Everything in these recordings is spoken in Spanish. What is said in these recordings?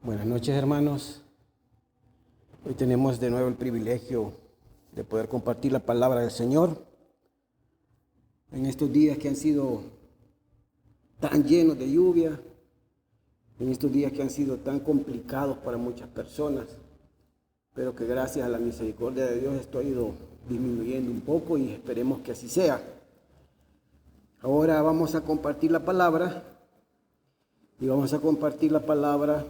Buenas noches, hermanos. Hoy tenemos de nuevo el privilegio de poder compartir la palabra del Señor en estos días que han sido tan llenos de lluvia, en estos días que han sido tan complicados para muchas personas, pero que gracias a la misericordia de Dios esto ha ido disminuyendo un poco y esperemos que así sea. Ahora vamos a compartir la palabra y vamos a compartir la palabra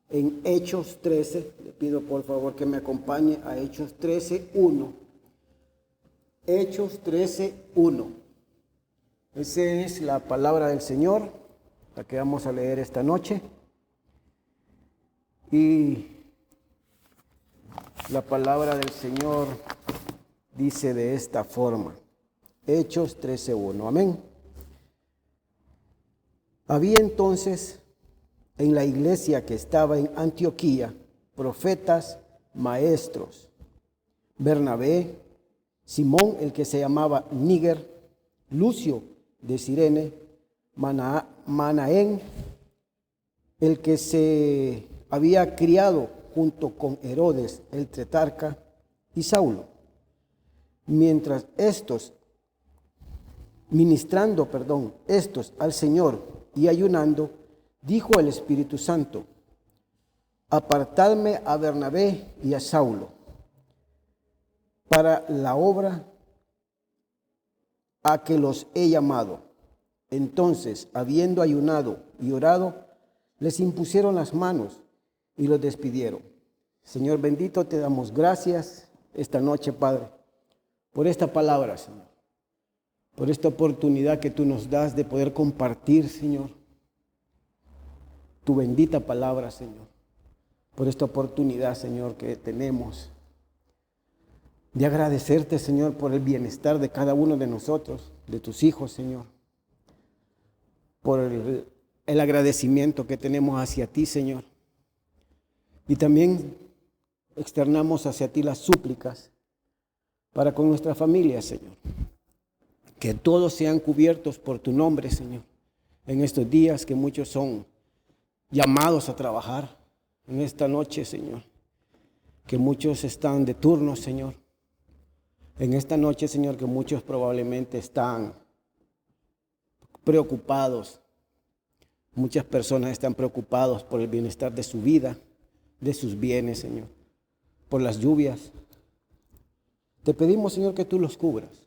en Hechos 13, le pido por favor que me acompañe a Hechos 13:1. Hechos 13:1. Esa es la palabra del Señor, la que vamos a leer esta noche. Y la palabra del Señor dice de esta forma. Hechos 13:1. Amén. Había entonces en la iglesia que estaba en Antioquía, profetas, maestros, Bernabé, Simón, el que se llamaba Níger, Lucio de Cirene, Manaén, el que se había criado junto con Herodes, el tetrarca, y Saulo. Mientras ministrando estos al Señor y ayunando, dijo el Espíritu Santo: apartadme a Bernabé y a Saulo para la obra a que los he llamado. Entonces, habiendo ayunado y orado, les impusieron las manos y los despidieron. Señor bendito, te damos gracias esta noche, Padre, por esta palabra, Señor, por esta oportunidad que tú nos das de poder compartir, Señor, tu bendita palabra, Señor, por esta oportunidad, Señor, que tenemos de agradecerte, Señor, por el bienestar de cada uno de nosotros, de tus hijos, Señor, por el agradecimiento que tenemos hacia ti, Señor. Y también externamos hacia ti las súplicas para con nuestra familia, Señor. Que todos sean cubiertos por tu nombre, Señor, en estos días que muchos son llamados a trabajar en esta noche, Señor, que muchos están de turno, Señor, en esta noche, Señor, que muchos probablemente están preocupados, muchas personas están preocupados por el bienestar de su vida, de sus bienes, Señor, por las lluvias. Te pedimos, Señor, que tú los cubras.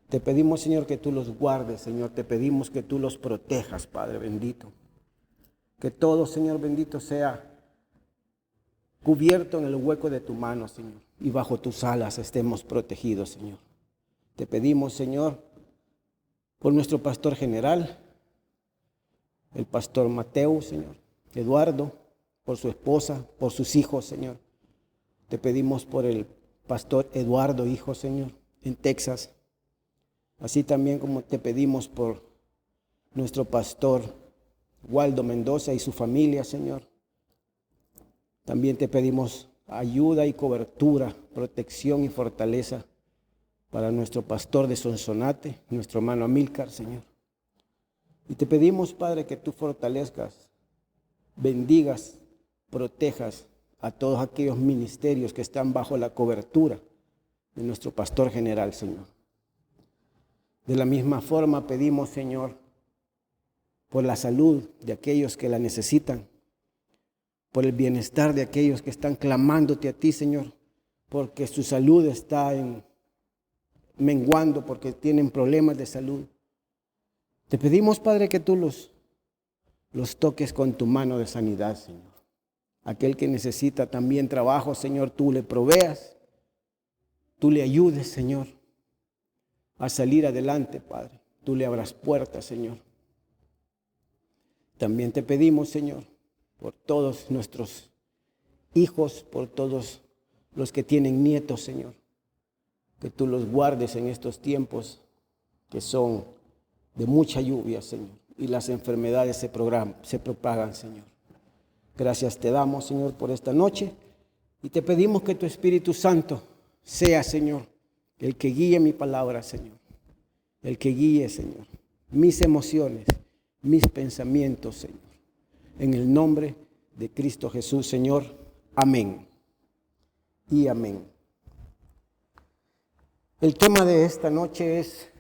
Te pedimos, Señor, que tú los guardes, Señor, te pedimos que tú los protejas, Padre bendito. Que todo, Señor bendito, sea cubierto en el hueco de tu mano, Señor, y bajo tus alas estemos protegidos, Señor. Te pedimos, Señor, por nuestro pastor general, el pastor Mateo, Señor, Eduardo, por su esposa, por sus hijos, Señor. Te pedimos por el pastor Eduardo, hijo, Señor, en Texas. Así también como te pedimos por nuestro pastor Waldo Mendoza y su familia, Señor. También te pedimos ayuda y cobertura, protección y fortaleza para nuestro pastor de Sonsonate, nuestro hermano Amílcar, Señor. Y te pedimos, Padre, que tú fortalezcas, bendigas, protejas a todos aquellos ministerios que están bajo la cobertura de nuestro pastor general, Señor. De la misma forma pedimos, Señor, por la salud de aquellos que la necesitan, por el bienestar de aquellos que están clamándote a ti, Señor, porque su salud está menguando, porque tienen problemas de salud. Te pedimos, Padre, que tú los toques con tu mano de sanidad, Señor. Aquel que necesita también trabajo, Señor, tú le proveas, tú le ayudes, Señor, a salir adelante, Padre. Tú le abras puertas, Señor. También te pedimos, Señor, por todos nuestros hijos, por todos los que tienen nietos, Señor, que tú los guardes en estos tiempos que son de mucha lluvia, Señor, y las enfermedades se propagan, Señor. Gracias te damos, Señor, por esta noche y te pedimos que tu Espíritu Santo sea, Señor, el que guíe mi palabra, Señor, el que guíe, Señor, mis emociones, mis pensamientos, Señor. en el nombre de Cristo Jesús, Señor. Amén y amén. El tema de esta noche es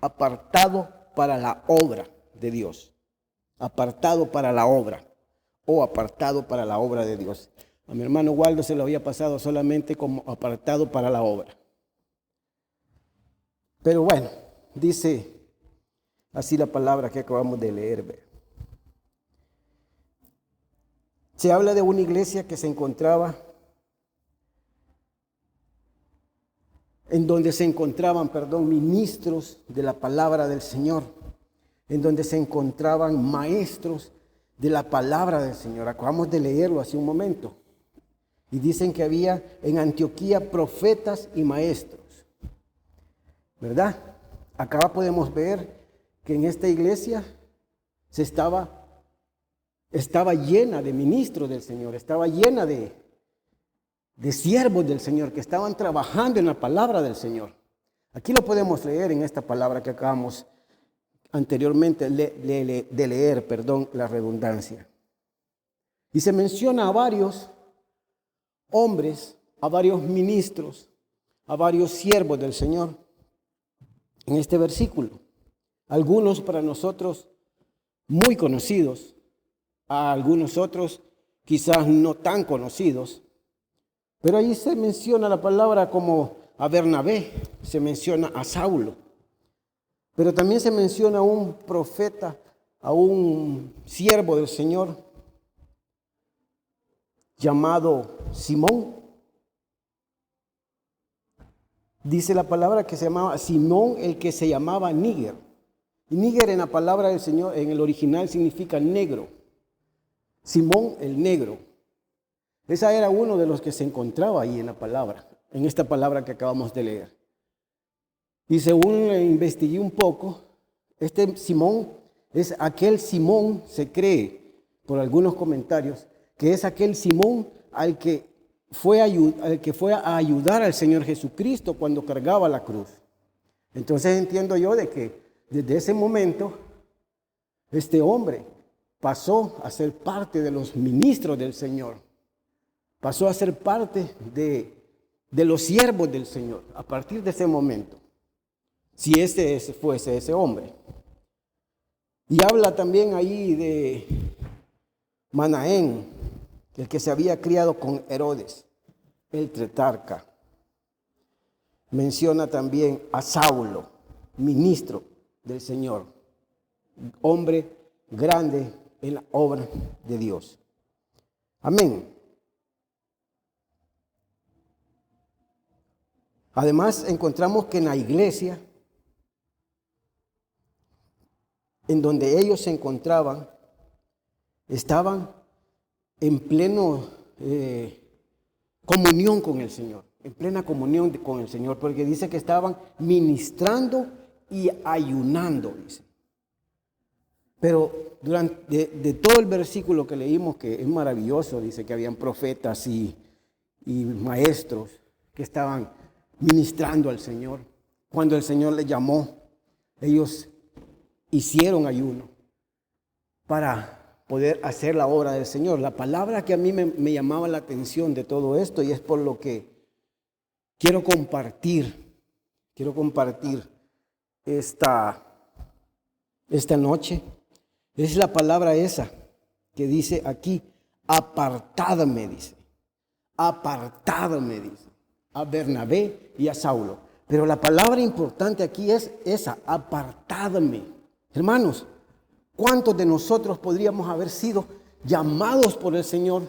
apartado para la obra de Dios. Apartado para la obra o apartado para la obra de Dios. A mi hermano Waldo se lo había pasado solamente como apartado para la obra. Pero bueno, dice así la palabra que acabamos de leer. Se habla de una iglesia que se encontraba, en donde se encontraban, ministros de la palabra del Señor, en donde se encontraban maestros de la palabra del Señor. Acabamos de leerlo hace un momento. Y dicen que había en Antioquía profetas y maestros, ¿verdad? Acá podemos ver que en esta iglesia estaba llena de ministros del Señor, estaba llena de siervos del Señor que estaban trabajando en la palabra del Señor. Aquí lo podemos leer en esta palabra que acabamos anteriormente de leer, la redundancia. Y se menciona a varios hombres, a varios ministros, a varios siervos del Señor en este versículo. Algunos para nosotros muy conocidos, a algunos otros quizás no tan conocidos, pero ahí se menciona la palabra como a Bernabé, se menciona a Saulo, pero también se menciona a un profeta, a un siervo del Señor llamado Simón. Dice la palabra que se llamaba Simón, el que se llamaba Níger. Y Níger en la palabra del Señor, en el original, significa negro. Simón el negro. Esa era uno de los que se encontraba ahí en la palabra, en esta palabra que acabamos de leer. Y según investigué un poco, este Simón es aquel Simón, se cree por algunos comentarios, que es aquel Simón al que fue a ayudar al Señor Jesucristo cuando cargaba la cruz. Entonces entiendo yo de que desde ese momento este hombre pasó a ser parte de los ministros del Señor, pasó a ser parte de los siervos del Señor a partir de ese momento, si este fuese ese hombre. Y habla también ahí de Manaén, el que se había criado con Herodes, el tetrarca. Menciona también a Saulo, ministro del Señor, hombre grande en la obra de Dios. Amén. Además, encontramos que en la iglesia, en donde ellos se encontraban, estaban en pleno comunión con el Señor, en plena comunión con el Señor, porque dice que estaban ministrando y ayunando, dice. Pero durante de todo el versículo que leímos, que es maravilloso, dice que habían profetas y maestros que estaban ministrando al Señor. Cuando el Señor les llamó, ellos hicieron ayuno para poder hacer la obra del Señor. La palabra que a mí me llamaba la atención de todo esto, y es por lo que quiero compartir esta noche, es la palabra esa que dice aquí, apartadme, dice, a Bernabé y a Saulo. Pero la palabra importante aquí es esa, apartadme. Hermanos, ¿cuántos de nosotros podríamos haber sido llamados por el Señor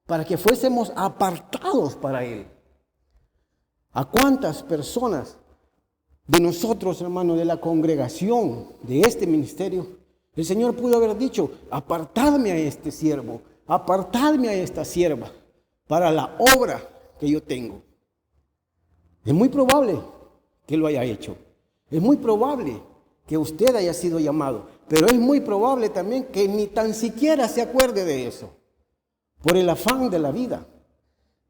para que fuésemos apartados para Él? ¿A cuántas personas de nosotros, hermanos, de la congregación, de este ministerio, el Señor pudo haber dicho, apartadme a este siervo, apartadme a esta sierva para la obra que yo tengo? Es muy probable que lo haya hecho. Es muy probable que usted haya sido llamado, pero es muy probable también que ni tan siquiera se acuerde de eso, por el afán de la vida.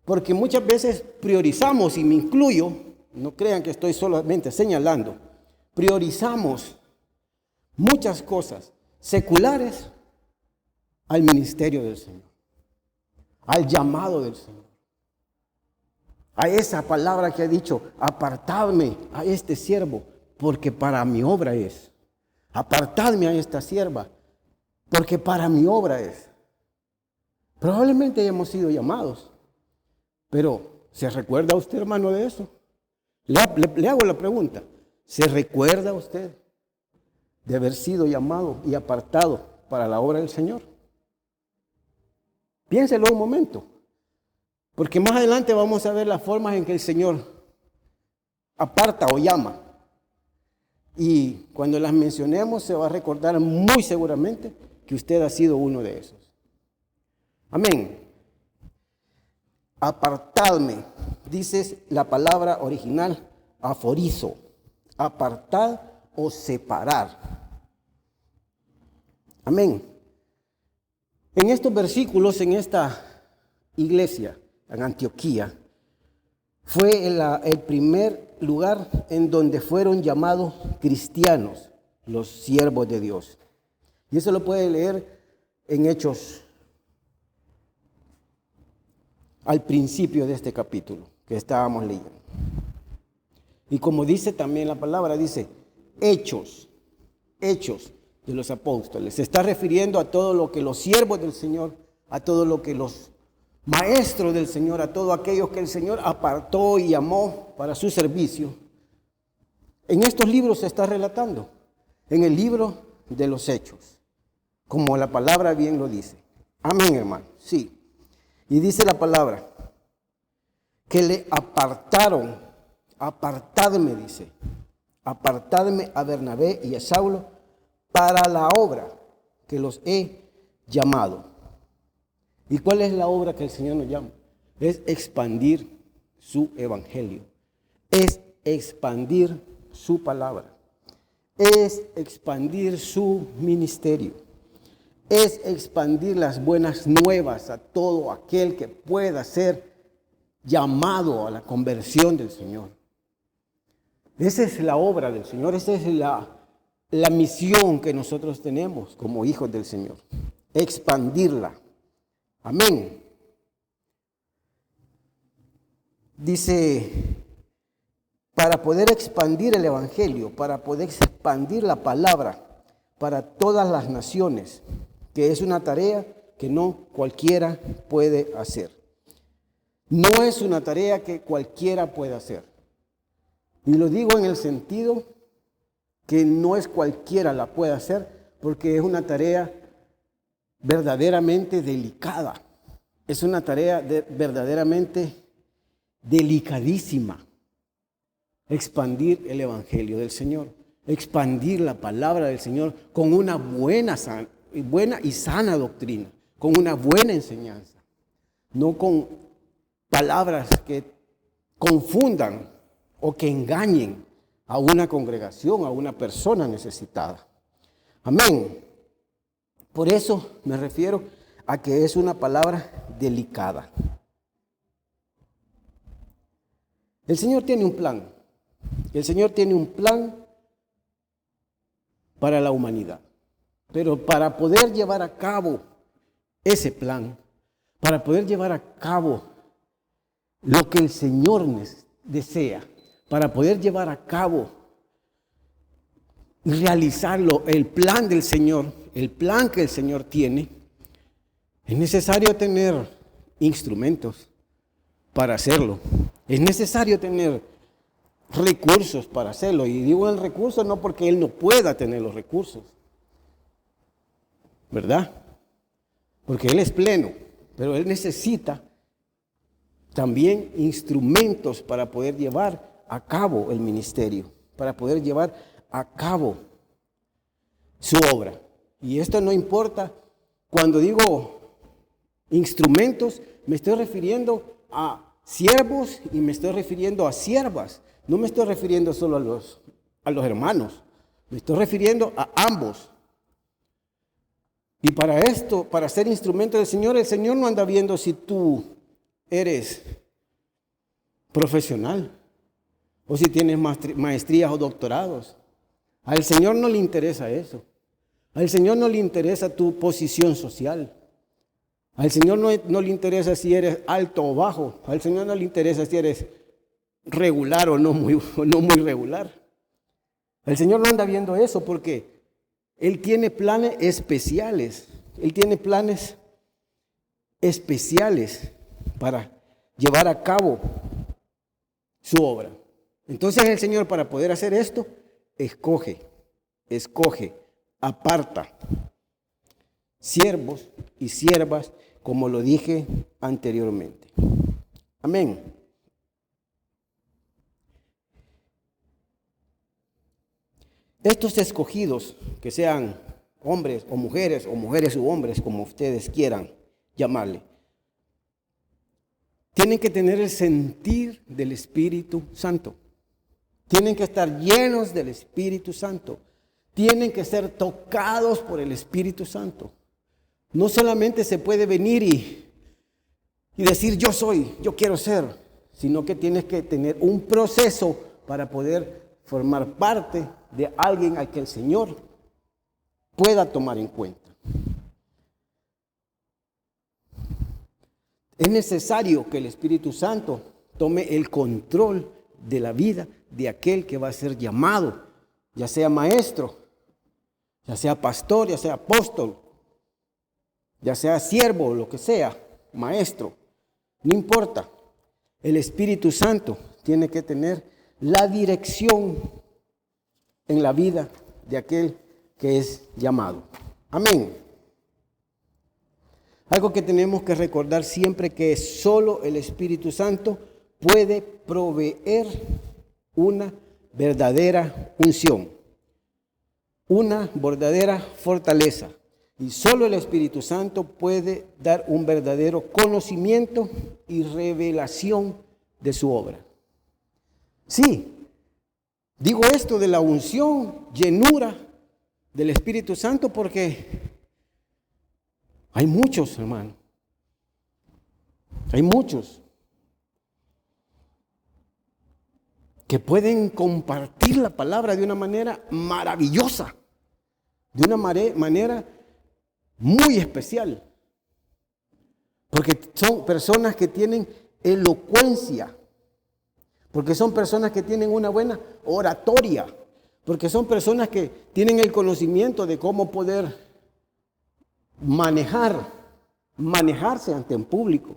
Porque muchas veces priorizamos, y me incluyo, no crean que estoy solamente señalando, priorizamos muchas cosas seculares al ministerio del Señor, al llamado del Señor, a esa palabra que ha dicho, apartadme a este siervo, porque para mi obra es. Apartadme a esta sierva, porque para mi obra es. Probablemente hemos sido llamados, pero ¿se recuerda usted, hermano, de eso? Le hago la pregunta, ¿se recuerda usted de haber sido llamado y apartado para la obra del Señor? Piénselo un momento, porque más adelante vamos a ver las formas en que el Señor aparta o llama. Y cuando las mencionemos se va a recordar muy seguramente que usted ha sido uno de esos. Amén. Apartadme, dice la palabra original, aforizo, apartar o separar. Amén. En estos versículos, en esta iglesia, en Antioquía, fue el primer lugar en donde fueron llamados cristianos, los siervos de Dios. Y eso lo puede leer en Hechos, al principio de este capítulo que estábamos leyendo. Y como dice también la palabra, dice hechos de los apóstoles. Se está refiriendo a todo lo que los siervos del Señor, a todo lo que los maestros del Señor, a todos aquellos que el Señor apartó y llamó para su servicio. En estos libros se está relatando, en el libro de los Hechos, como la palabra bien lo dice. Amén, hermano. Sí. Y dice la palabra que le apartaron, apartadme, dice, apartadme a Bernabé y a Saulo para la obra que los he llamado. ¿Y cuál es la obra que el Señor nos llama? Es expandir su evangelio, es expandir su palabra, es expandir su ministerio. Es expandir las buenas nuevas a todo aquel que pueda ser llamado a la conversión del Señor. Esa es la obra del Señor, esa es la misión que nosotros tenemos como hijos del Señor. Expandirla. Amén. Dice, para poder expandir el evangelio, para poder expandir la palabra para todas las naciones, que es una tarea que no cualquiera puede hacer. No es una tarea que cualquiera puede hacer. Y lo digo en el sentido que no es cualquiera la puede hacer, porque es una tarea verdaderamente delicada. Es una tarea verdaderamente delicadísima. Expandir el evangelio del Señor, expandir la palabra del Señor con una buena y sana doctrina, con una buena enseñanza, no con palabras que confundan o que engañen a una congregación, a una persona necesitada. Amén. Por eso me refiero a que es una palabra delicada. El Señor tiene un plan. El Señor tiene un plan para la humanidad. Pero para poder llevar a cabo ese plan, para poder llevar a cabo lo que el Señor desea, para poder llevar a cabo y realizarlo, el plan del Señor, el plan que el Señor tiene, es necesario tener instrumentos para hacerlo. Es necesario tener recursos para hacerlo. Y digo el recurso no porque Él no pueda tener los recursos, ¿verdad? Porque Él es pleno, pero Él necesita también instrumentos para poder llevar a cabo el ministerio, para poder llevar a cabo su obra. Y esto no importa, cuando digo instrumentos, me estoy refiriendo a siervos y me estoy refiriendo a siervas. No me estoy refiriendo solo a los hermanos, me estoy refiriendo a ambos. Y para esto, para ser instrumento del Señor, el Señor no anda viendo si tú eres profesional o si tienes maestrías o doctorados. Al Señor no le interesa eso. Al Señor no le interesa tu posición social. Al Señor no le interesa si eres alto o bajo. Al Señor no le interesa si eres regular o no muy regular. El Señor no anda viendo eso porque Él tiene planes especiales. Él tiene planes especiales para llevar a cabo su obra. Entonces el Señor, para poder hacer esto, escoge, aparta siervos y siervas, como lo dije anteriormente. Amén. Estos escogidos, que sean hombres u hombres, como ustedes quieran llamarle, tienen que tener el sentir del Espíritu Santo. Tienen que estar llenos del Espíritu Santo. Tienen que ser tocados por el Espíritu Santo. No solamente se puede venir y decir yo quiero ser, sino que tienes que tener un proceso para poder formar parte de alguien al que el Señor pueda tomar en cuenta. Es necesario que el Espíritu Santo tome el control de la vida de aquel que va a ser llamado, ya sea maestro, ya sea pastor, ya sea apóstol, ya sea siervo, lo que sea, maestro, no importa. El Espíritu Santo tiene que tener la dirección en la vida de aquel que es llamado. Amén. Algo que tenemos que recordar siempre, que solo el Espíritu Santo puede proveer una verdadera unción, una verdadera fortaleza. Y solo el Espíritu Santo puede dar un verdadero conocimiento y revelación de su obra. Sí, digo esto de la unción, llenura del Espíritu Santo, porque hay muchos, hermano. Hay muchos que pueden compartir la palabra de una manera maravillosa, de una manera muy especial, porque son personas que tienen elocuencia, porque son personas que tienen una buena oratoria, porque son personas que tienen el conocimiento de cómo poder manejarse ante un público.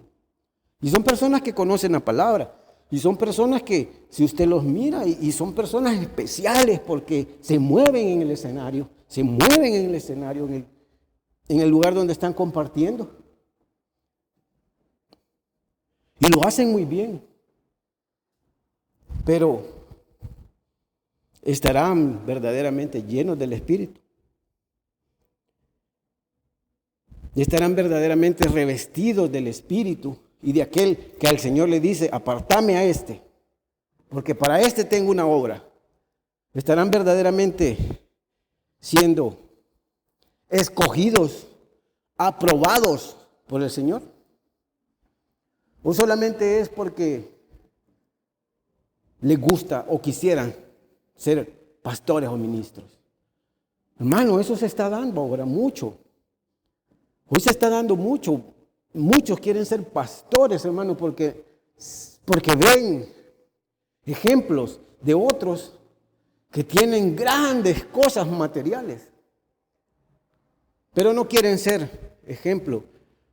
Y son personas que conocen la palabra. Y son personas que, si usted los mira, y son personas especiales porque se mueven en el escenario, en el lugar donde están compartiendo. Y lo hacen muy bien. Pero estarán verdaderamente llenos del Espíritu. Y estarán verdaderamente revestidos del Espíritu y de aquel que al Señor le dice: apartame a este, porque para este tengo una obra. Estarán verdaderamente siendo escogidos, aprobados por el Señor. O solamente es porque les gusta o quisieran ser pastores o ministros. Hermano, eso se está dando ahora mucho. Hoy se está dando mucho. Muchos quieren ser pastores, hermano, porque ven ejemplos de otros que tienen grandes cosas materiales, pero no quieren ser ejemplo,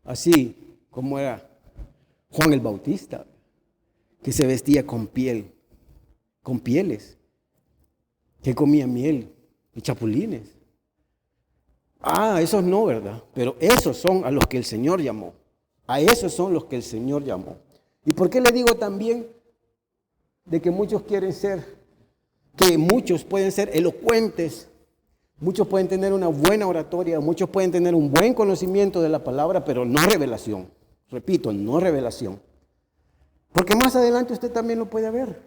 así como era Juan el Bautista, que se vestía con pieles, que comía miel y chapulines. Esos no, ¿verdad? Pero esos son a los que el Señor llamó. A esos son los que el Señor llamó. ¿Y por qué le digo también de que muchos pueden ser elocuentes, muchos pueden tener una buena oratoria, muchos pueden tener un buen conocimiento de la palabra, pero no revelación? Repito, no revelación. Porque más adelante usted también lo puede ver.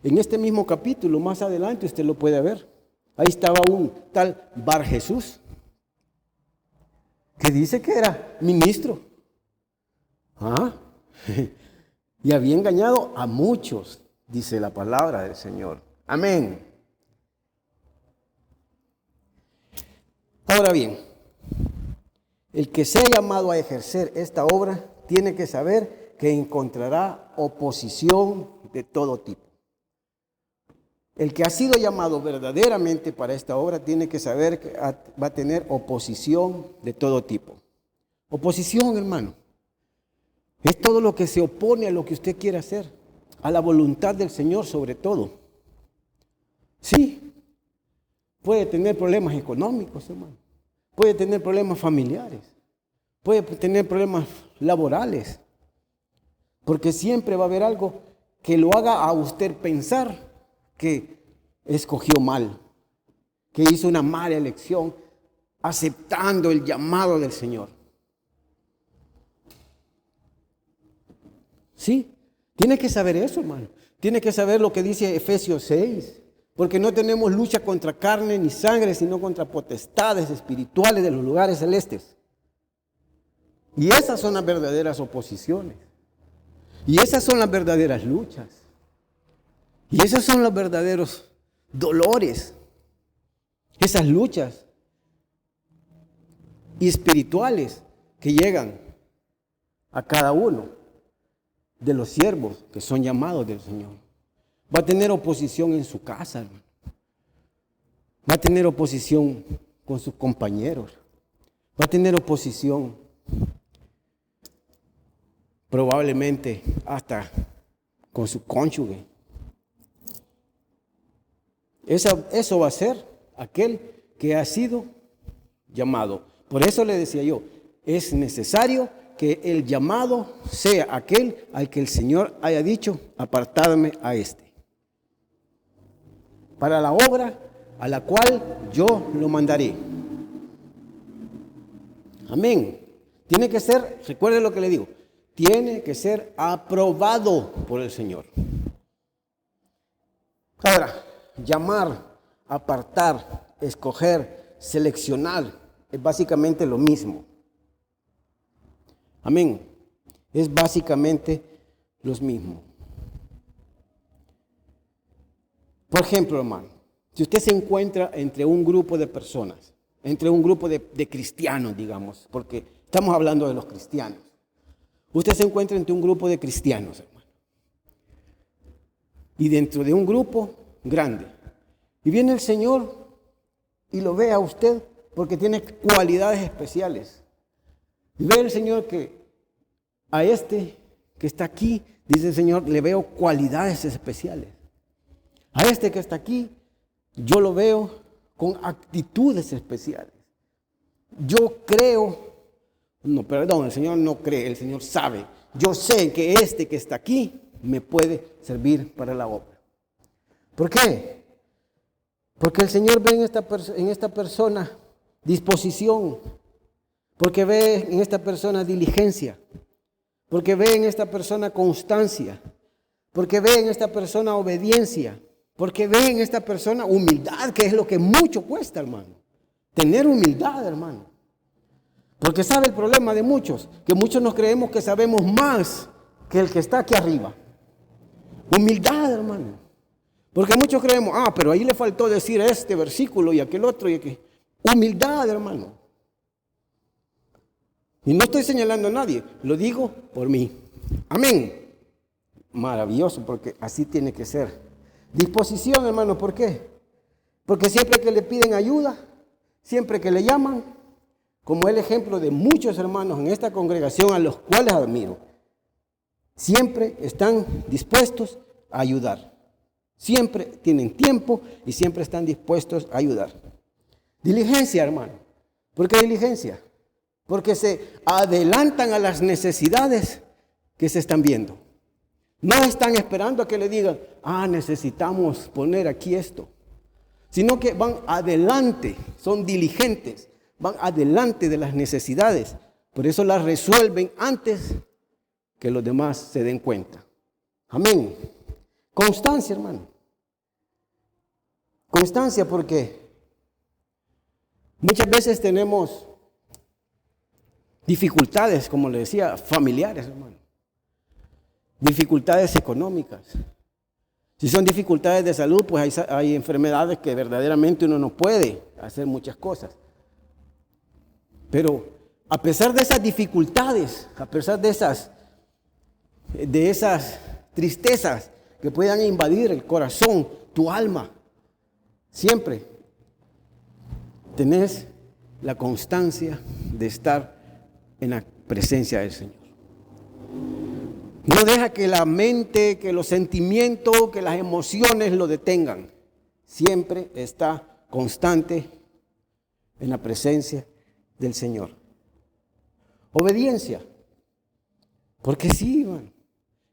En este mismo capítulo, más adelante usted lo puede ver. Ahí estaba un tal Bar Jesús, que dice que era ministro. Y había engañado a muchos, dice la palabra del Señor. Amén. Ahora bien, el que sea llamado a ejercer esta obra tiene que saber que encontrará oposición de todo tipo. El que ha sido llamado verdaderamente para esta obra tiene que saber que va a tener oposición de todo tipo. Oposición, hermano, es todo lo que se opone a lo que usted quiere hacer, a la voluntad del Señor sobre todo. Sí, puede tener problemas económicos, hermano, puede tener problemas familiares, puede tener problemas laborales, porque siempre va a haber algo que lo haga a usted pensar que escogió mal, que hizo una mala elección, aceptando el llamado del Señor. Sí, tiene que saber eso, hermano. Tiene que saber lo que dice Efesios 6, porque no tenemos lucha contra carne ni sangre, sino contra potestades espirituales de los lugares celestes. Y esas son las verdaderas oposiciones. Y esas son las verdaderas luchas. Y esos son los verdaderos dolores. Esas luchas espirituales que llegan a cada uno de los siervos que son llamados del Señor. Va a tener oposición en su casa, hermano. Va a tener oposición con sus compañeros. Va a tener oposición probablemente hasta con su cónyuge. Eso va a ser aquel que ha sido llamado. Por eso le decía yo, es necesario que el llamado sea aquel al que el Señor haya dicho, apartadme a este, para la obra a la cual yo lo mandaré. Amén. Tiene que ser, recuerde lo que le digo, tiene que ser aprobado por el Señor. Ahora, llamar, apartar, escoger, seleccionar, es básicamente lo mismo. Amén. Es básicamente lo mismo. Por ejemplo, hermano, si usted se encuentra entre un grupo de personas, entre un grupo de cristianos, digamos, porque estamos hablando de los cristianos. Usted se encuentra entre un grupo de cristianos, hermano. Y dentro de un grupo grande. Y viene el Señor y lo ve a usted porque tiene cualidades especiales. Y ve el Señor que a este que está aquí, dice el Señor, le veo cualidades especiales. A este que está aquí, yo lo veo con actitudes especiales. Yo creo, no, perdón, el Señor no cree, el Señor sabe. Yo sé que este que está aquí me puede servir para la obra. ¿Por qué? Porque el Señor ve en esta persona disposición, porque ve en esta persona diligencia, porque ve en esta persona constancia, porque ve en esta persona obediencia, porque ve en esta persona humildad, que es lo que mucho cuesta, hermano. Tener humildad, hermano. Porque sabe el problema de muchos, que muchos nos creemos que sabemos más que el que está aquí arriba. Humildad, hermano. Porque muchos creemos, pero ahí le faltó decir este versículo y aquel otro y aquel. Humildad, hermano. Y no estoy señalando a nadie, lo digo por mí. Amén. Maravilloso, porque así tiene que ser. Disposición, hermano, ¿por qué? Porque siempre que le piden ayuda, siempre que le llaman, como el ejemplo de muchos hermanos en esta congregación a los cuales admiro, siempre están dispuestos a ayudar. Siempre tienen tiempo y siempre están dispuestos a ayudar. Diligencia, hermano. ¿Por qué diligencia? Porque se adelantan a las necesidades que se están viendo. No están esperando a que le digan, necesitamos poner aquí esto. Sino que van adelante, son diligentes, van adelante de las necesidades. Por eso las resuelven antes que los demás se den cuenta. Amén. Constancia, hermano. Constancia porque muchas veces tenemos dificultades, como le decía, familiares, hermano. Dificultades económicas. Si son dificultades de salud, pues hay enfermedades que verdaderamente uno no puede hacer muchas cosas. Pero a pesar de esas dificultades, a pesar de esas tristezas que puedan invadir el corazón, tu alma, siempre tenés la constancia de estar en la presencia del Señor. No deja que la mente, que los sentimientos, que las emociones lo detengan. Siempre está constante en la presencia del Señor. Obediencia. Porque sí, hermano.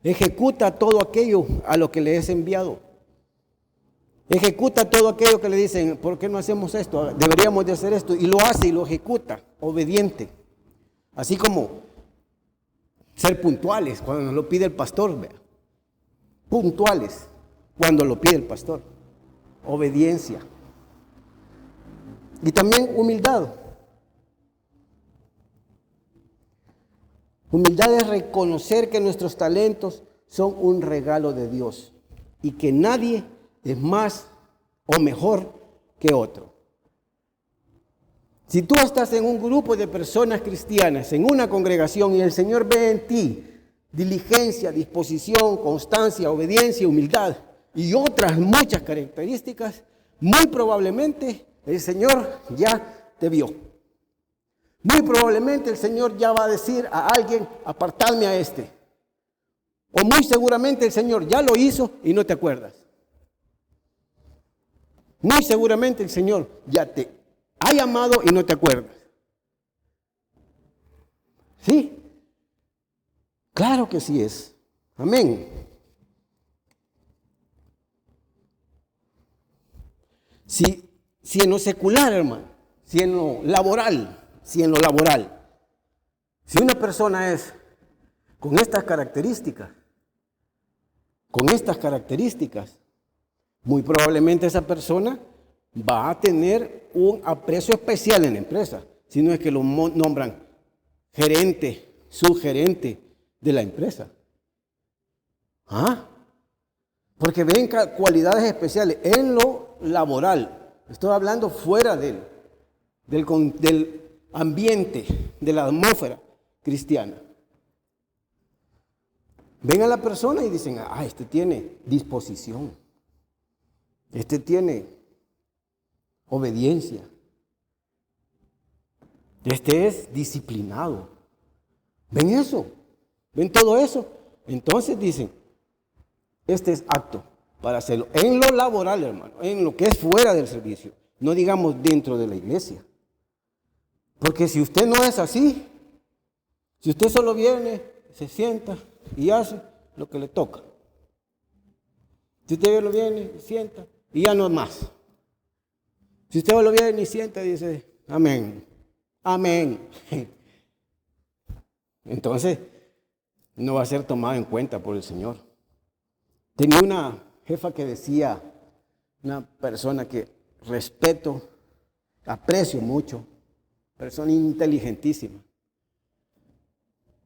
Ejecuta todo aquello a lo que le es enviado. Ejecuta todo aquello que le dicen, ¿por qué no hacemos esto? Deberíamos de hacer esto. Y lo hace y lo ejecuta, obediente. Así como ser puntuales cuando nos lo pide el pastor. Vea. Puntuales cuando lo pide el pastor. Obediencia. Y también humildad. Humildad es reconocer que nuestros talentos son un regalo de Dios y que nadie es más o mejor que otro. Si tú estás en un grupo de personas cristianas, en una congregación, y el Señor ve en ti diligencia, disposición, constancia, obediencia, humildad y otras muchas características, muy probablemente el Señor ya te vio. Muy probablemente el Señor ya va a decir a alguien, apartadme a este. O muy seguramente el Señor ya lo hizo y no te acuerdas. Muy seguramente el Señor ya te ha llamado y no te acuerdas. ¿Sí? Claro que sí es. Amén. Si en lo secular, hermano, si en lo laboral, si una persona es con estas características, muy probablemente esa persona va a tener un aprecio especial en la empresa, si no es que lo nombran gerente, subgerente de la empresa. Porque ven cualidades especiales en lo laboral. Estoy hablando fuera del ambiente, de la atmósfera cristiana. Ven a la persona y dicen, este tiene disposición, este tiene obediencia, este es disciplinado. ¿Ven eso? ¿Ven todo eso? Entonces dicen, este es apto para hacerlo. En lo laboral, hermano, en lo que es fuera del servicio, no digamos dentro de la iglesia. Porque si usted no es así, si usted solo viene, se sienta y hace lo que le toca. Si usted lo viene, sienta y ya no es más. Si usted lo viene y sienta y dice, amén, amén. Entonces, no va a ser tomado en cuenta por el Señor. Tenía una jefa que decía, una persona que respeto, aprecio mucho, persona inteligentísima.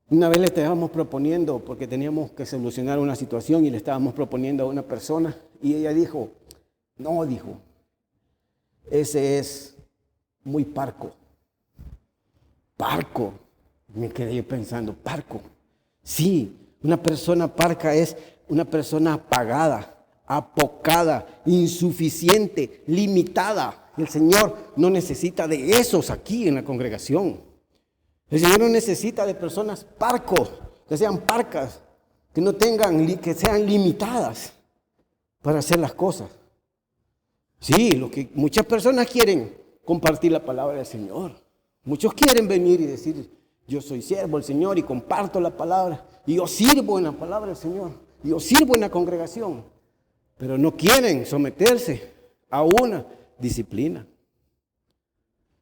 Una vez le estábamos proponiendo, porque teníamos que solucionar una situación y le estábamos proponiendo a una persona y ella dijo, no, dijo, ese es muy parco. Parco. Me quedé yo pensando, parco. Sí, una persona parca es una persona apagada, apocada, insuficiente, limitada. El Señor no necesita de esos aquí en la congregación. El Señor no necesita de personas parcos, que sean parcas, que no tengan, que sean limitadas para hacer las cosas. Sí, lo que muchas personas quieren compartir la palabra del Señor. Muchos quieren venir y decir, yo soy siervo del Señor y comparto la palabra. Y yo sirvo en la palabra del Señor. Y yo sirvo en la congregación. Pero no quieren someterse a una disciplina.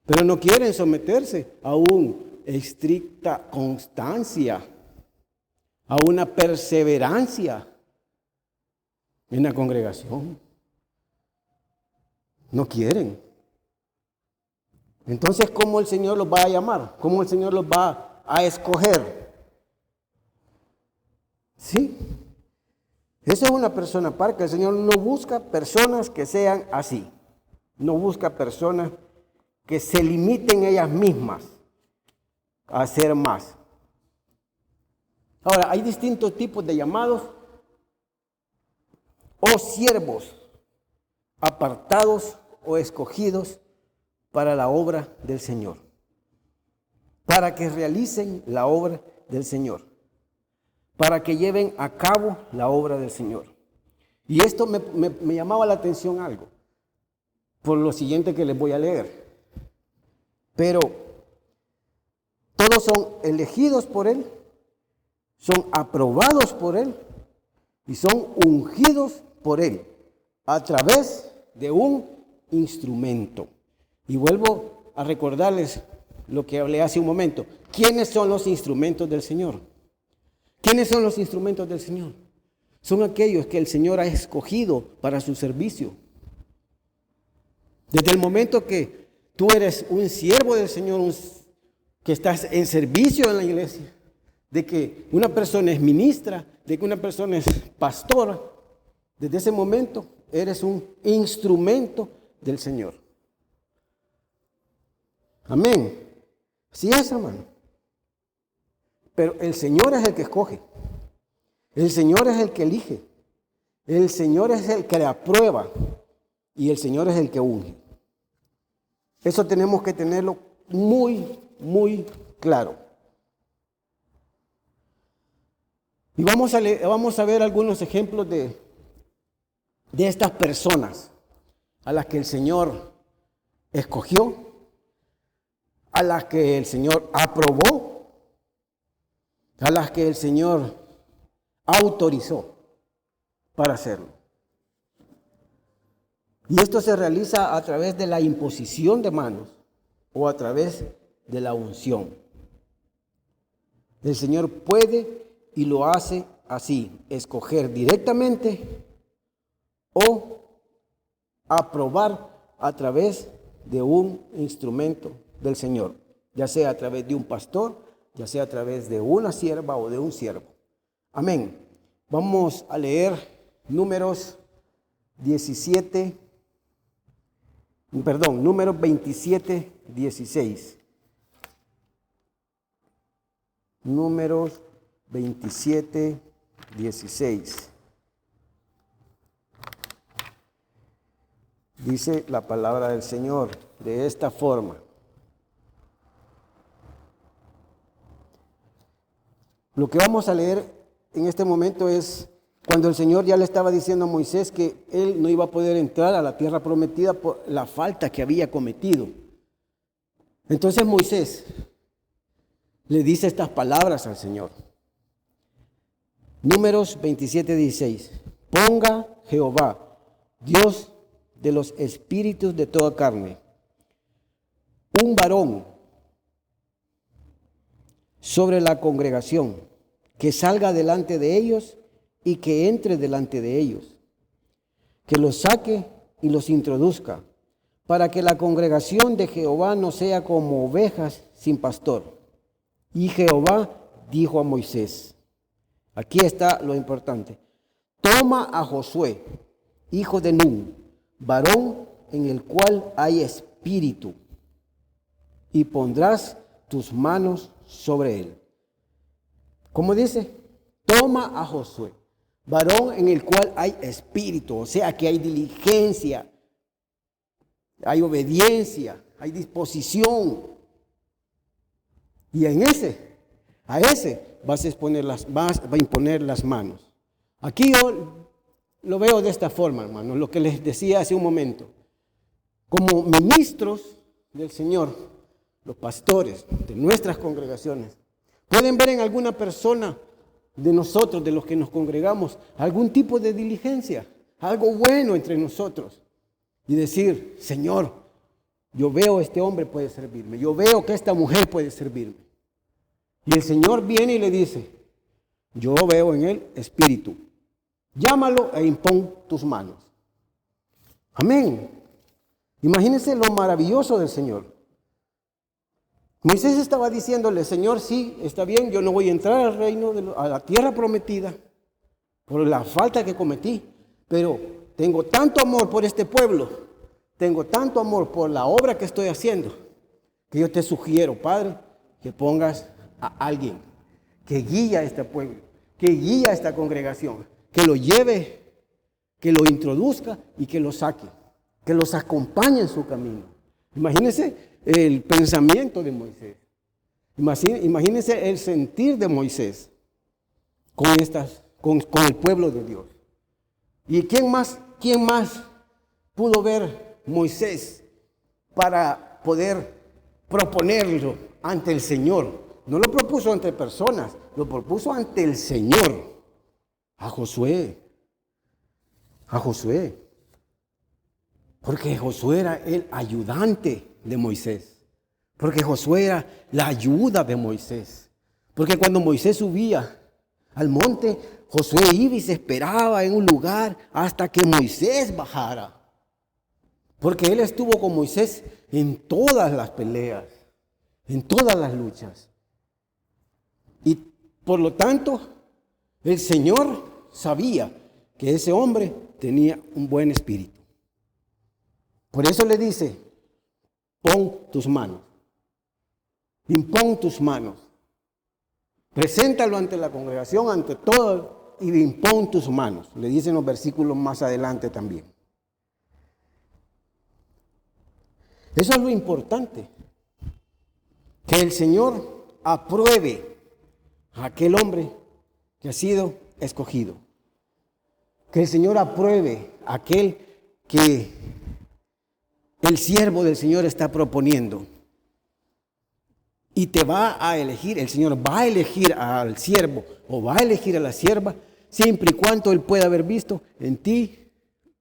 Pero no quieren someterse a una estricta constancia, a una perseverancia en la congregación. No quieren. Entonces, ¿cómo el Señor los va a llamar? ¿Cómo el Señor los va a escoger? Sí. Eso es una persona parca. El Señor no busca personas que sean así. No busca personas que se limiten ellas mismas. a hacer más. Ahora, hay distintos tipos de llamados o siervos apartados o escogidos para la obra del Señor, para que realicen la obra del Señor, para que lleven a cabo la obra del Señor. Y esto me llamaba la atención algo, por lo siguiente que les voy a leer. Pero todos son elegidos por Él, son aprobados por Él y son ungidos por Él a través de un instrumento. Y vuelvo a recordarles lo que hablé hace un momento. ¿Quiénes son los instrumentos del Señor? ¿Quiénes son los instrumentos del Señor? Son aquellos que el Señor ha escogido para su servicio. Desde el momento que tú eres un siervo del Señor, que estás en servicio en la iglesia, de que una persona es ministra, de que una persona es pastora, desde ese momento eres un instrumento del Señor. Amén. Así es, hermano. Pero el Señor es el que escoge. El Señor es el que elige. El Señor es el que aprueba. Y el Señor es el que unge. Eso tenemos que tenerlo muy, muy claro. Y vamos a ver algunos ejemplos de estas personas a las que el Señor escogió, a las que el Señor aprobó, a las que el Señor autorizó para hacerlo. Y esto se realiza a través de la imposición de manos o a través de la unción. El Señor puede y lo hace así, escoger directamente o aprobar a través de un instrumento del Señor, ya sea a través de un pastor, ya sea a través de una sierva o de un siervo. Amén. Vamos a leer Números 27, Números 27, 16. Números 27, 16. Dice la palabra del Señor de esta forma. Lo que vamos a leer en este momento es cuando el Señor ya le estaba diciendo a Moisés que él no iba a poder entrar a la tierra prometida por la falta que había cometido. Entonces Moisés le dice estas palabras al Señor. Números 27, 16. Ponga Jehová, Dios de los espíritus de toda carne, un varón sobre la congregación, que salga delante de ellos y que entre delante de ellos, que los saque y los introduzca, para que la congregación de Jehová no sea como ovejas sin pastor. Y Jehová dijo a Moisés, aquí está lo importante, toma a Josué, hijo de Nun, varón en el cual hay espíritu, y pondrás tus manos sobre él. ¿Cómo dice? Toma a Josué, varón en el cual hay espíritu, o sea que hay diligencia, hay obediencia, hay disposición. Y a ese vas a imponer las manos. Aquí yo lo veo de esta forma, hermano, lo que les decía hace un momento. Como ministros del Señor, los pastores de nuestras congregaciones, pueden ver en alguna persona de nosotros, de los que nos congregamos, algún tipo de diligencia, algo bueno entre nosotros. Y decir, Señor, yo veo este hombre puede servirme, yo veo que esta mujer puede servirme. Y el Señor viene y le dice, yo veo en él espíritu. Llámalo e impón tus manos. Amén. Imagínense lo maravilloso del Señor. Moisés estaba diciéndole, Señor, sí, está bien, yo no voy a entrar al reino, a la tierra prometida, por la falta que cometí, pero tengo tanto amor por este pueblo, tengo tanto amor por la obra que estoy haciendo, que yo te sugiero, Padre, que pongas a alguien que guíe a este pueblo, que guíe a esta congregación, que lo lleve, que lo introduzca y que lo saque, que los acompañe en su camino. Imagínense el pensamiento de Moisés. Imagínense el sentir de Moisés con el pueblo de Dios. ¿Y quién más pudo ver Moisés para poder proponerlo ante el Señor? No lo propuso ante personas, lo propuso ante el Señor. A Josué. Porque Josué era el ayudante de Moisés. Porque Josué era la ayuda de Moisés. Porque cuando Moisés subía al monte, Josué iba y se esperaba en un lugar hasta que Moisés bajara. Porque él estuvo con Moisés en todas las peleas, en todas las luchas. Y por lo tanto, el Señor sabía que ese hombre tenía un buen espíritu. Por eso le dice, pon tus manos. Impón tus manos. Preséntalo ante la congregación, ante todo, y impón tus manos. Le dicen los versículos más adelante también. Eso es lo importante. Que el Señor apruebe a aquel hombre que ha sido escogido. Que el Señor apruebe a aquel que el siervo del Señor está proponiendo. Y te va a elegir, el Señor va a elegir al siervo o va a elegir a la sierva, siempre y cuando Él pueda haber visto en ti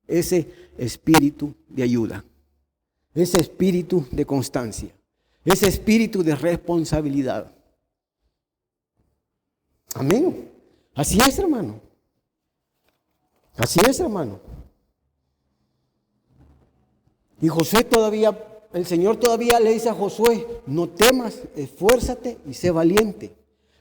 ese espíritu de ayuda, ese espíritu de constancia, ese espíritu de responsabilidad. Amén. Así es, hermano. Así es, hermano. Y el Señor todavía le dice a Josué, no temas, esfuérzate y sé valiente.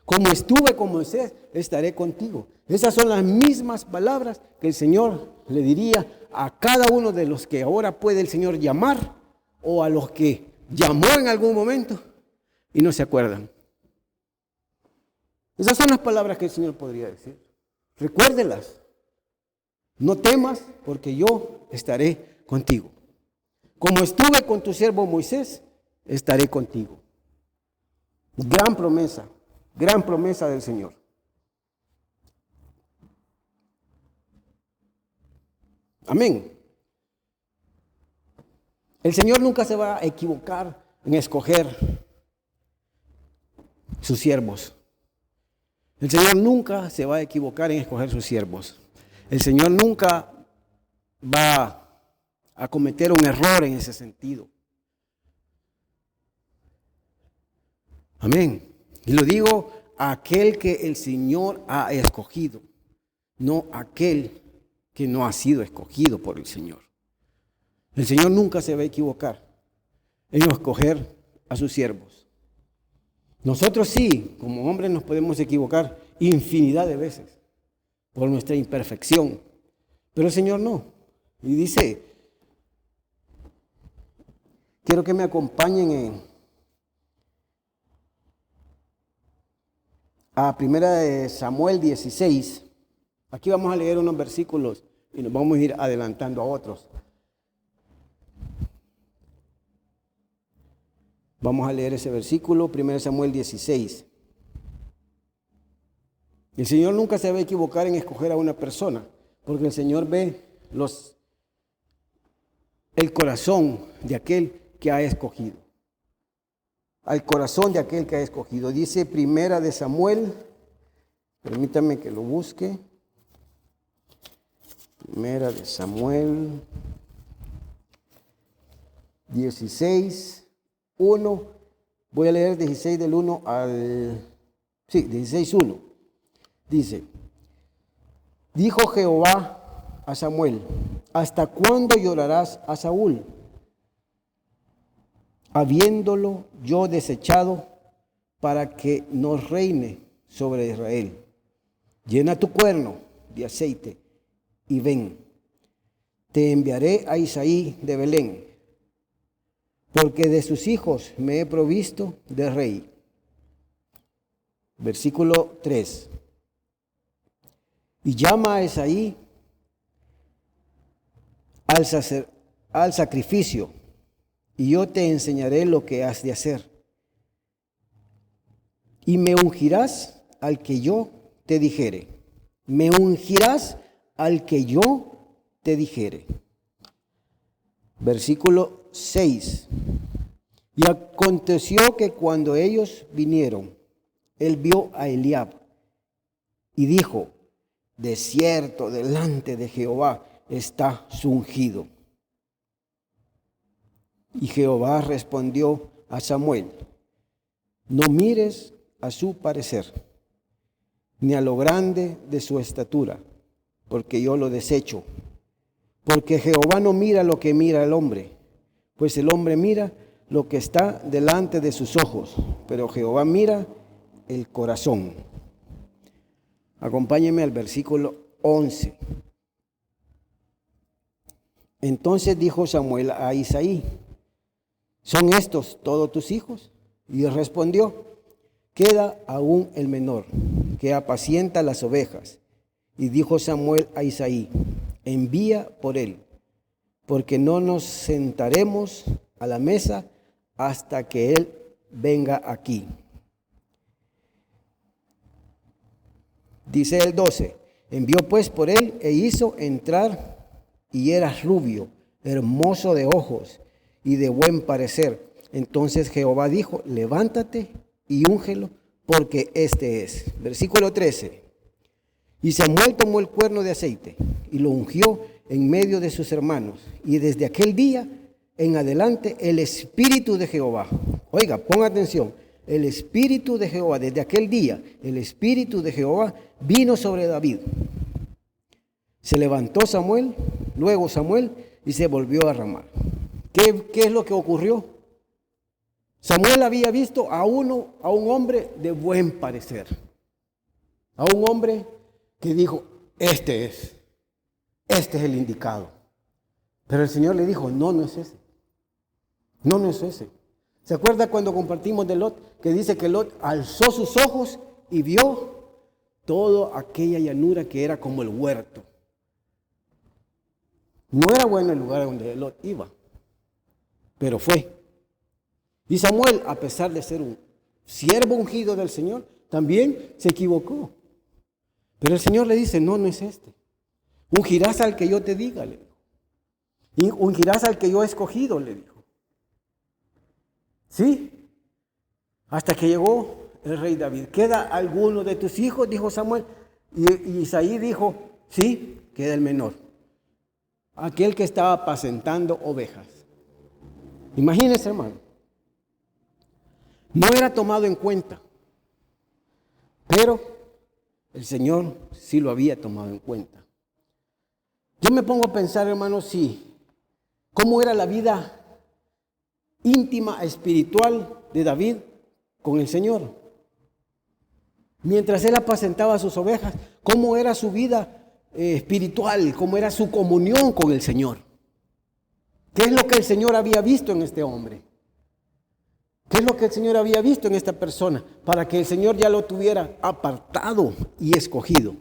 Como estuve con Moisés, estaré contigo. Esas son las mismas palabras que el Señor le diría a cada uno de los que ahora puede el Señor llamar o a los que llamó en algún momento y no se acuerdan. Esas son las palabras que el Señor podría decir. Recuérdelas. No temas porque yo estaré contigo. Como estuve con tu siervo Moisés, estaré contigo. Gran promesa del Señor. Amén. El Señor nunca se va a equivocar en escoger sus siervos. El Señor nunca se va a equivocar en escoger sus siervos. El Señor nunca va a cometer un error en ese sentido. Amén. Y lo digo a aquel que el Señor ha escogido, no aquel que no ha sido escogido por el Señor. El Señor nunca se va a equivocar en escoger a sus siervos. Nosotros sí, como hombres, nos podemos equivocar infinidad de veces por nuestra imperfección, pero el Señor no. Y dice, quiero que me acompañen a 1 Samuel 16. Aquí vamos a leer unos versículos y nos vamos a ir adelantando a otros. Vamos a leer ese versículo, 1 Samuel 16. El Señor nunca se va a equivocar en escoger a una persona, porque el Señor ve el corazón de aquel que ha escogido. Al corazón de aquel que ha escogido. Dice 1 Samuel, permítame que lo busque. 1 Samuel 16, 1. Voy a leer 16 del 1 al... Sí, 16, 1. Dice, dijo Jehová a Samuel, ¿hasta cuándo llorarás a Saúl, habiéndolo yo desechado para que no reine sobre Israel? Llena tu cuerno de aceite y ven. Te enviaré a Isaí de Belén, porque de sus hijos me he provisto de rey. Versículo 3. Y llama a Isaí al sacrificio, y yo te enseñaré lo que has de hacer. Y me ungirás al que yo te dijere. Me ungirás al que yo te dijere. Versículo 6. Y aconteció que cuando ellos vinieron, él vio a Eliab y dijo: de cierto, delante de Jehová está su ungido. Y Jehová respondió a Samuel: no mires a su parecer, ni a lo grande de su estatura, porque yo lo desecho. Porque Jehová no mira lo que mira el hombre, pues el hombre mira lo que está delante de sus ojos, pero Jehová mira el corazón. Acompáñenme al versículo 11. Entonces dijo Samuel a Isaí: ¿son estos todos tus hijos? Y él respondió: queda aún el menor, que apacienta las ovejas. Y dijo Samuel a Isaí: envía por él, porque no nos sentaremos a la mesa hasta que él venga aquí. Dice el 12: envió pues por él e hizo entrar, y era rubio, hermoso de ojos y de buen parecer. Entonces Jehová dijo: levántate y úngelo, porque este es. Versículo 13. Y Samuel tomó el cuerno de aceite y lo ungió en medio de sus hermanos. Y desde aquel día en adelante el Espíritu de Jehová, oiga, ponga atención, el Espíritu de Jehová, desde aquel día, el Espíritu de Jehová vino sobre David. Se levantó luego Samuel, y se volvió a Ramá. ¿Qué es lo que ocurrió? Samuel había visto a un hombre de buen parecer, a un hombre que dijo: este es el indicado. Pero el Señor le dijo: no es ese. No es ese. ¿Se acuerda cuando compartimos de Lot? Que dice que Lot alzó sus ojos y vio toda aquella llanura que era como el huerto. No era bueno el lugar donde Lot iba, pero fue. Y Samuel, a pesar de ser un siervo ungido del Señor, también se equivocó. Pero el Señor le dice: no es este. Ungirás al que yo te diga, le dijo. Y ungirás al que yo he escogido, le dijo. Sí, hasta que llegó el rey David. ¿Queda alguno de tus hijos?, dijo Samuel. Y Isaí dijo: sí, queda el menor, aquel que estaba apacentando ovejas. Imagínense, hermano, no era tomado en cuenta, pero el Señor sí lo había tomado en cuenta. Yo me pongo a pensar, hermano, cómo era la vida íntima, espiritual de David con el Señor. Mientras él apacentaba sus ovejas, cómo era su vida espiritual, cómo era su comunión con el Señor. ¿Qué es lo que el Señor había visto en este hombre? ¿Qué es lo que el Señor había visto en esta persona para que el Señor ya lo tuviera apartado y escogido?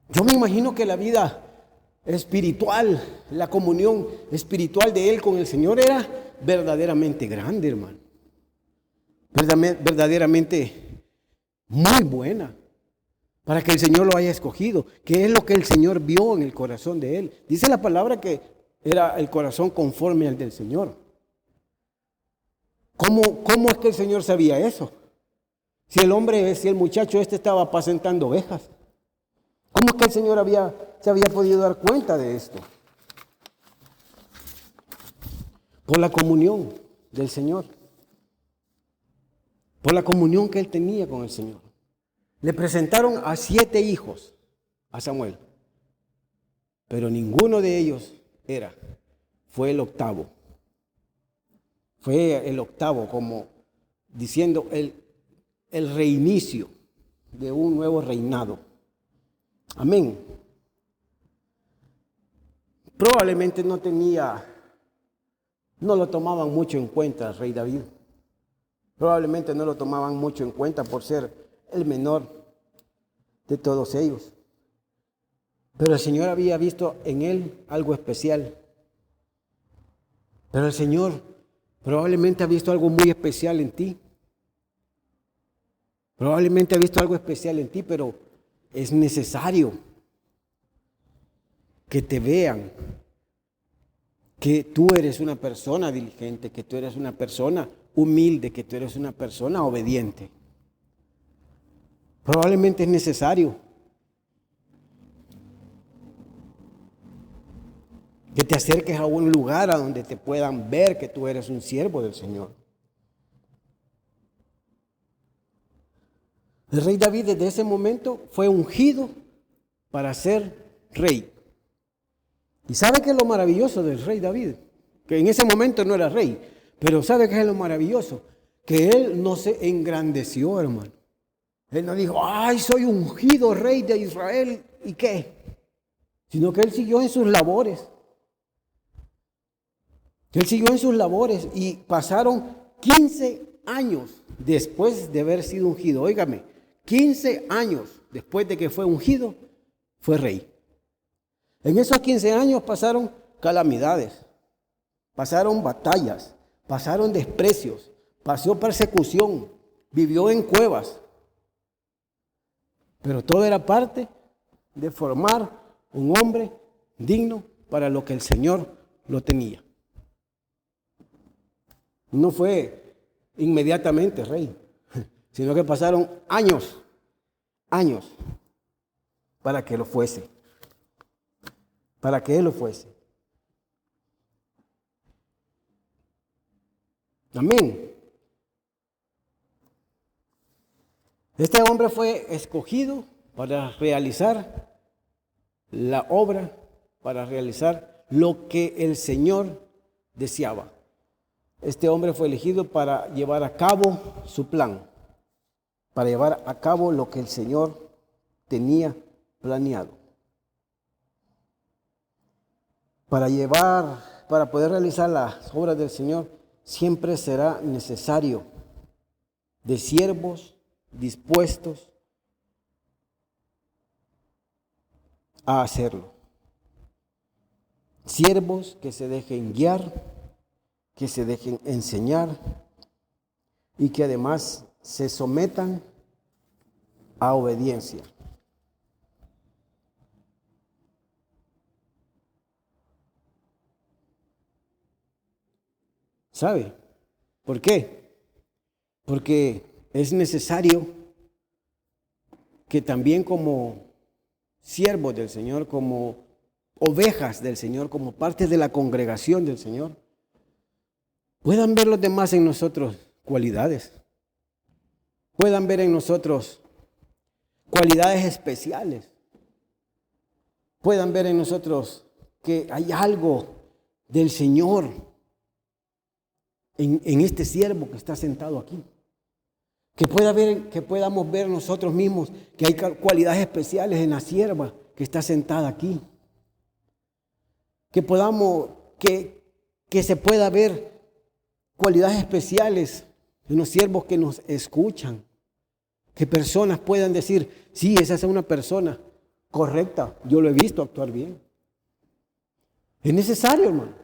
Yo me imagino que la vida espiritual, la comunión espiritual de él con el Señor era verdaderamente grande, hermano. Verdaderamente muy buena, para que el Señor lo haya escogido. ¿Qué es lo que el Señor vio en el corazón de él? Dice la palabra que era el corazón conforme al del Señor. ¿Cómo es que el Señor sabía eso? Si el muchacho estaba apacentando ovejas. ¿Cómo es que el Señor se había podido dar cuenta de esto? Por la comunión del Señor. Por la comunión que él tenía con el Señor. Le presentaron a 7 hijos a Samuel, pero ninguno de ellos fue el octavo. Fue el octavo, como diciendo el reinicio de un nuevo reinado. Amén. Probablemente no lo tomaban mucho en cuenta el rey David. Probablemente no lo tomaban mucho en cuenta por ser el menor de todos ellos. Pero el Señor había visto en él algo especial. Pero el Señor probablemente ha visto algo muy especial en ti. Probablemente ha visto algo especial en ti, pero es necesario que te vean que tú eres una persona diligente, que tú eres una persona humilde, que tú eres una persona obediente. Probablemente es necesario que te acerques a un lugar a donde te puedan ver que tú eres un siervo del Señor. El rey David desde ese momento fue ungido para ser rey. ¿Y sabe qué es lo maravilloso del rey David? Que en ese momento no era rey, pero ¿sabe qué es lo maravilloso? Que él no se engrandeció, hermano. Él no dijo, ay, soy ungido rey de Israel, ¿y qué? Sino que él siguió en sus labores. Él siguió en sus labores y pasaron 15 años después de haber sido ungido. Óigame, 15 años después de que fue ungido, fue rey. En esos 15 años pasaron calamidades, pasaron batallas, pasaron desprecios, pasó persecución, vivió en cuevas. Pero todo era parte de formar un hombre digno para lo que el Señor lo tenía. No fue inmediatamente rey, sino que pasaron años para que lo fuese. Para que él lo fuese. Amén. Este hombre fue escogido para realizar la obra, para realizar lo que el Señor deseaba. Este hombre fue elegido para llevar a cabo su plan, para llevar a cabo lo que el Señor tenía planeado. Para poder realizar las obras del Señor, siempre será necesario de siervos dispuestos a hacerlo. Siervos que se dejen guiar, que se dejen enseñar y que además se sometan a obediencia. ¿Sabe por qué? Porque es necesario que también como siervos del Señor, como ovejas del Señor, como parte de la congregación del Señor, puedan ver los demás en nosotros cualidades, puedan ver en nosotros cualidades especiales, puedan ver en nosotros que hay algo del Señor en este siervo que está sentado aquí. Que podamos ver nosotros mismos que hay cualidades especiales en la sierva que está sentada aquí. Que se pueda ver cualidades especiales en los siervos que nos escuchan. Que personas puedan decir, sí, esa es una persona correcta, yo lo he visto actuar bien. Es necesario, hermano.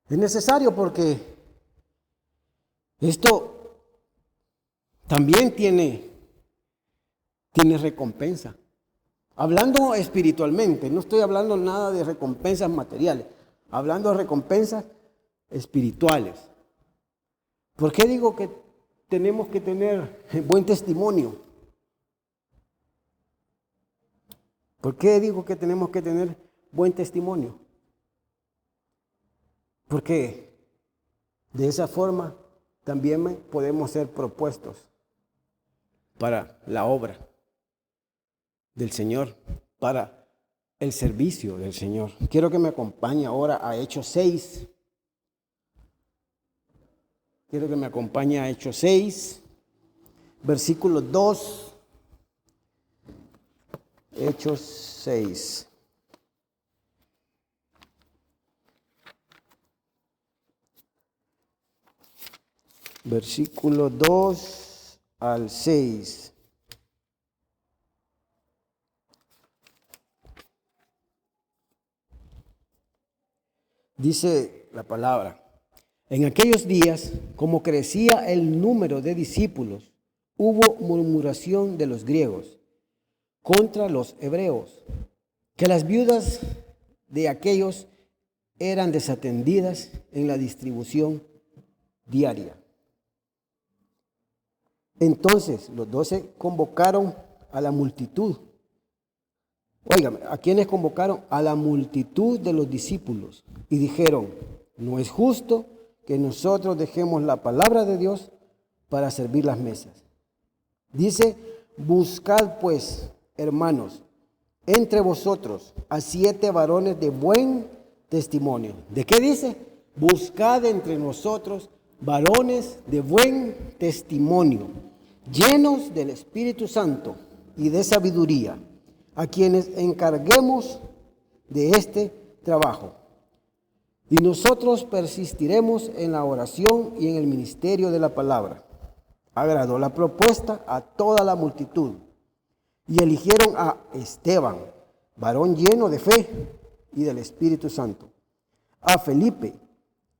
Es necesario porque esto también tiene recompensa. Hablando espiritualmente, no estoy hablando nada de recompensas materiales, hablando de recompensas espirituales. ¿Por qué digo que tenemos que tener buen testimonio? ¿Por qué digo que tenemos que tener buen testimonio? Porque de esa forma también podemos ser propuestos para la obra del Señor, para el servicio del Señor. Quiero que me acompañe ahora a Hechos 6. Quiero que me acompañe a Hechos 6, versículo 2. Hechos 6. versículo 2 al 6. Dice la palabra: en aquellos días, como crecía el número de discípulos, hubo murmuración de los griegos contra los hebreos, que las viudas de aquellos eran desatendidas en la distribución diaria. Entonces los 12 convocaron a la multitud. Óigame, ¿a quiénes convocaron? A la multitud de los discípulos. Y dijeron: no es justo que nosotros dejemos la palabra de Dios para servir las mesas. Dice: buscad pues, hermanos, entre vosotros a 7 varones de buen testimonio. ¿De qué dice? Buscad entre nosotros varones de buen testimonio, llenos del Espíritu Santo y de sabiduría, a quienes encarguemos de este trabajo. Y nosotros persistiremos en la oración y en el ministerio de la palabra. Agradó la propuesta a toda la multitud. Y eligieron a Esteban, varón lleno de fe y del Espíritu Santo, a Felipe,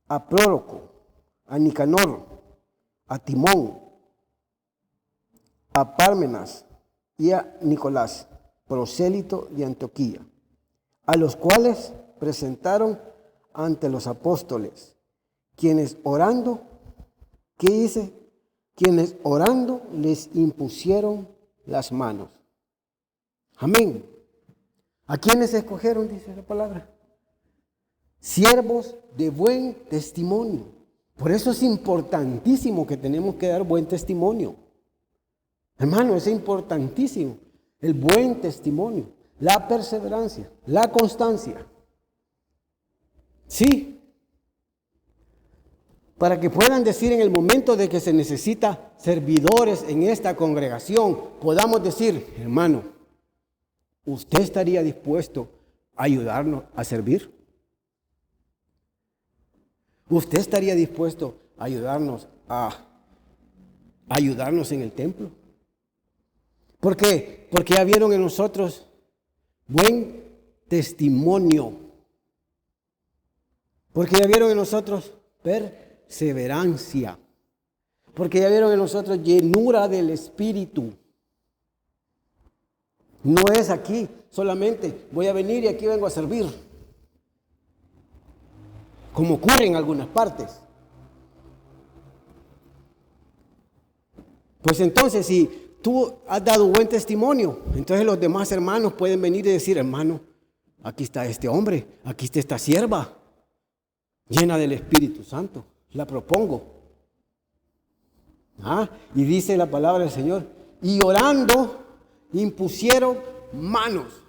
a Próroco, a Nicanor, a Timón, a Pármenas y a Nicolás, prosélito de Antioquía, a los cuales presentaron ante los apóstoles, quienes orando, ¿qué dice? Quienes orando les impusieron las manos. Amén. ¿A quiénes escogieron? Dice la palabra. Siervos de buen testimonio. Por eso es importantísimo que tenemos que dar buen testimonio. Hermano, es importantísimo el buen testimonio, la perseverancia, la constancia. Sí. Para que puedan decir en el momento de que se necesita servidores en esta congregación, podamos decir: hermano, ¿usted estaría dispuesto a ayudarnos a servir? ¿Usted estaría dispuesto a ayudarnos en el templo? ¿Por qué? Porque ya vieron en nosotros buen testimonio. Porque ya vieron en nosotros perseverancia. Porque ya vieron en nosotros llenura del Espíritu. No es aquí solamente voy a venir y aquí vengo a servir, como ocurre en algunas partes. Pues entonces, si tú has dado buen testimonio, entonces los demás hermanos pueden venir y decir: hermano, aquí está este hombre, aquí está esta sierva, llena del Espíritu Santo, la propongo. Y dice la palabra del Señor: y orando impusieron manos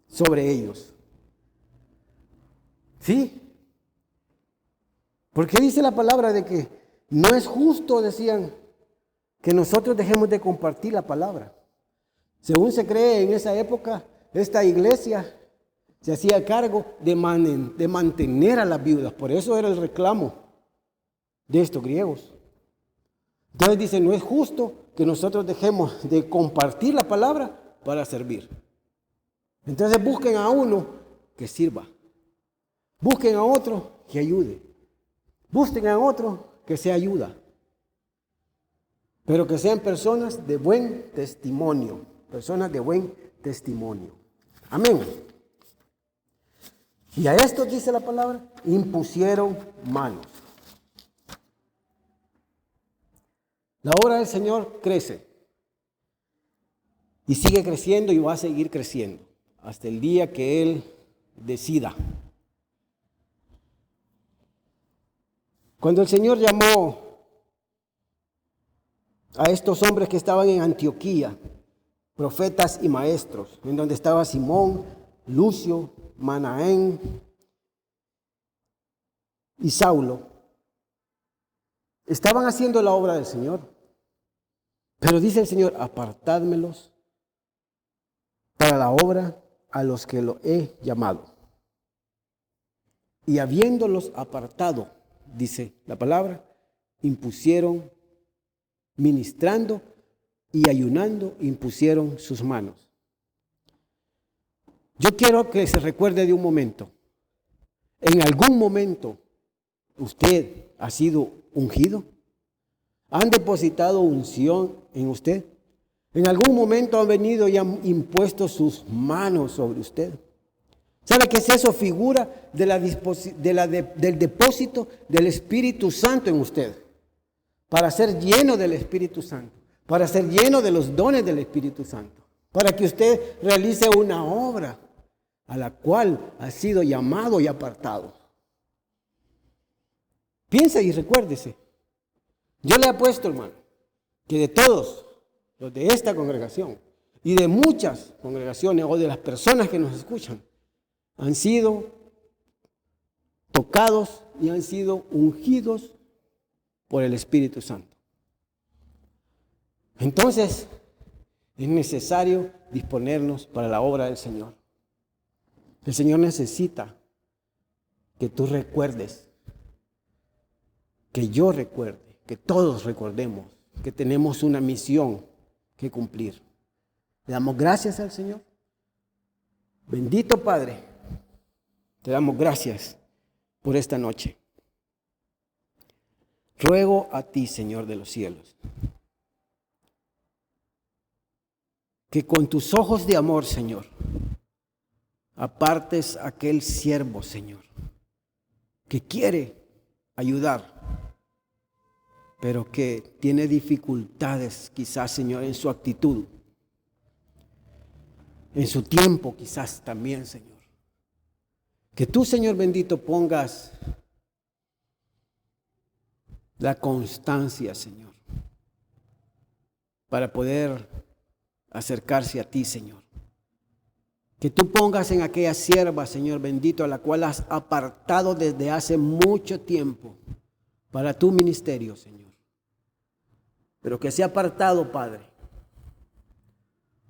sobre ellos. ¿Sí? Porque dice la palabra de que no es justo, decían, que nosotros dejemos de compartir la palabra. Según se cree en esa época, esta iglesia se hacía cargo de mantener a las viudas. Por eso era el reclamo de estos griegos. Entonces dice: no es justo que nosotros dejemos de compartir la palabra para servir. Entonces busquen a uno que sirva. Busquen a otro que ayude. Busquen a otro que sea ayuda. Pero que sean personas de buen testimonio. Personas de buen testimonio. Amén. Y a esto dice la palabra: impusieron manos. La obra del Señor crece. Y sigue creciendo y va a seguir creciendo hasta el día que Él decida. Cuando el Señor llamó a estos hombres que estaban en Antioquía, profetas y maestros, en donde estaba Simón, Lucio, Manaén y Saulo, estaban haciendo la obra del Señor. Pero dice el Señor: apartádmelos para la obra a los que lo he llamado. Y habiéndolos apartado, dice la palabra, impusieron, ministrando y ayunando, impusieron sus manos. Yo quiero que se recuerde de un momento. En algún momento usted ha sido ungido. ¿Han depositado unción en usted? En algún momento han venido y han impuesto sus manos sobre usted. ¿Sabe qué es eso? Figura del depósito del Espíritu Santo en usted. Para ser lleno del Espíritu Santo. Para ser lleno de los dones del Espíritu Santo. Para que usted realice una obra a la cual ha sido llamado y apartado. Piensa y recuérdese. Yo le apuesto, hermano, que de todos los de esta congregación y de muchas congregaciones o de las personas que nos escuchan, han sido tocados y han sido ungidos por el Espíritu Santo. Entonces, es necesario disponernos para la obra del Señor. El Señor necesita que tú recuerdes, que yo recuerde, que todos recordemos que tenemos una misión que cumplir. Le damos gracias al Señor. Bendito Padre, te damos gracias por esta noche. Ruego a ti, Señor de los cielos, que con tus ojos de amor, Señor, apartes a aquel siervo, Señor, que quiere ayudar, pero que tiene dificultades quizás, Señor, en su actitud, en su tiempo quizás también, Señor. Que tú, Señor bendito, pongas la constancia, Señor, para poder acercarse a ti, Señor. Que tú pongas en aquella sierva, Señor bendito, a la cual has apartado desde hace mucho tiempo para tu ministerio, Señor. Pero que se ha apartado, Padre,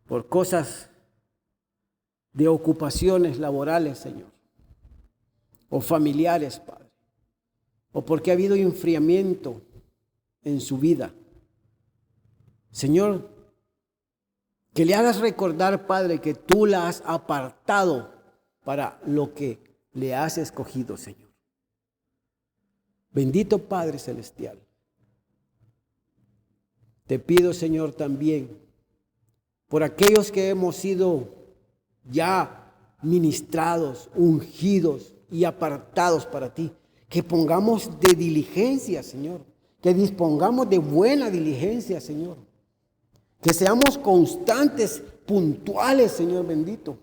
por cosas de ocupaciones laborales, Señor, o familiares, Padre, o porque ha habido enfriamiento en su vida. Señor, que le hagas recordar, Padre, que tú la has apartado para lo que le has escogido, Señor. Bendito Padre Celestial. Te pido, Señor, también por aquellos que hemos sido ya ministrados, ungidos y apartados para ti, que pongamos de diligencia, Señor, que dispongamos de buena diligencia, Señor, que seamos constantes, puntuales, Señor bendito,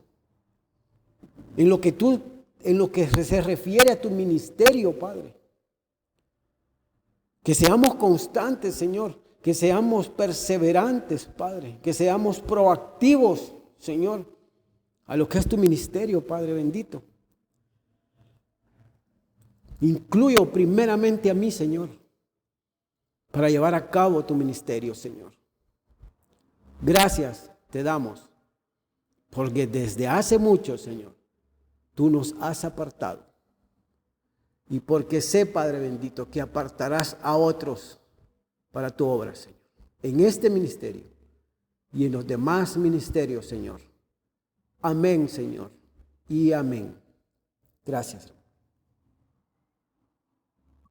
en lo que se refiere a tu ministerio, Padre. Que seamos constantes, Señor, que seamos perseverantes, Padre, que seamos proactivos, Señor, a lo que es tu ministerio, Padre bendito. Incluyo primeramente a mí, Señor, para llevar a cabo tu ministerio, Señor. Gracias te damos, porque desde hace mucho, Señor, tú nos has apartado. Y porque sé, Padre bendito, que apartarás a otros para tu obra, Señor, en este ministerio y en los demás ministerios, Señor. Amén, Señor, y amén. Gracias.